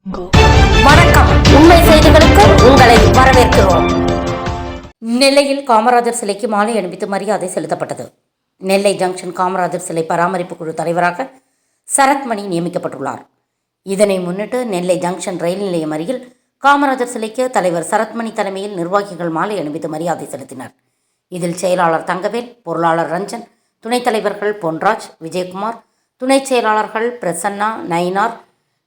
வணக்கம். உண்மை செய்திகளுக்கு உங்களை வரவேற்கிறோம். நெல்லையில் காமராஜர் சிலைக்கு மாலை அணிவித்து மரியாதை செலுத்தப்பட்டது. நெல்லை ஜங்ஷன் காமராஜர் சிலை பராமரிப்பு குழு தலைவராக சரத்மணி நியமிக்கப்பட்டுள்ளார். இதனை முன்னிட்டு நெல்லை ஜங்ஷன் ரயில் நிலையம் அருகில் காமராஜர் சிலைக்கு தலைவர் சரத்மணி தலைமையில் நிர்வாகிகள் மாலை அணிவித்து மரியாதை செலுத்தினர். இதில் செயலாளர் தங்கவேல், பொருளாளர் ரஞ்சன், துணைத் தலைவர்கள் பொன்ராஜ், விஜயகுமார், துணைச் செயலாளர்கள் பிரசன்னா, நயினார்,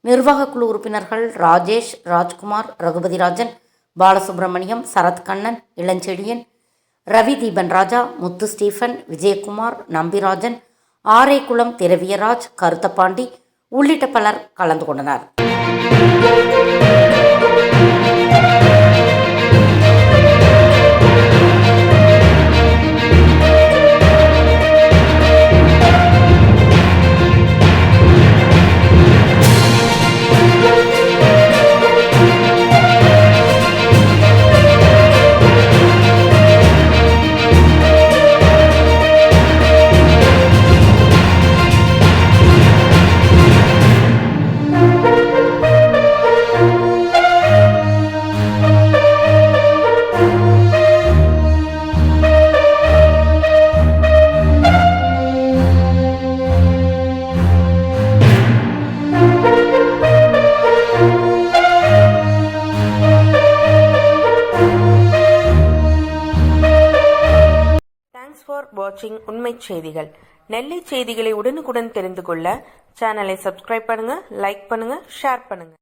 நிர்வாக குழு உறுப்பினர்கள் ராஜேஷ், ராஜ்குமார், ரகுபதிராஜன், பாலசுப்ரமணியம், சரத்கண்ணன், இளஞ்செழியன், ரவி தீபன் ராஜா, முத்து ஸ்டீஃபன், விஜயகுமார், நம்பிராஜன், ஆரேகுளம் திரவியராஜ், கருத்தப்பாண்டி உள்ளிட்ட பலர் கலந்து கொண்டனர். Thanks for watching உண்மை செய்திகள். நெல்லை செய்திகளை உடனுக்குடன் தெரிந்து கொள்ள சேனலை சப்ஸ்கிரைப் பண்ணுங்க, லைக் பண்ணுங்க, ஷேர் பண்ணுங்க.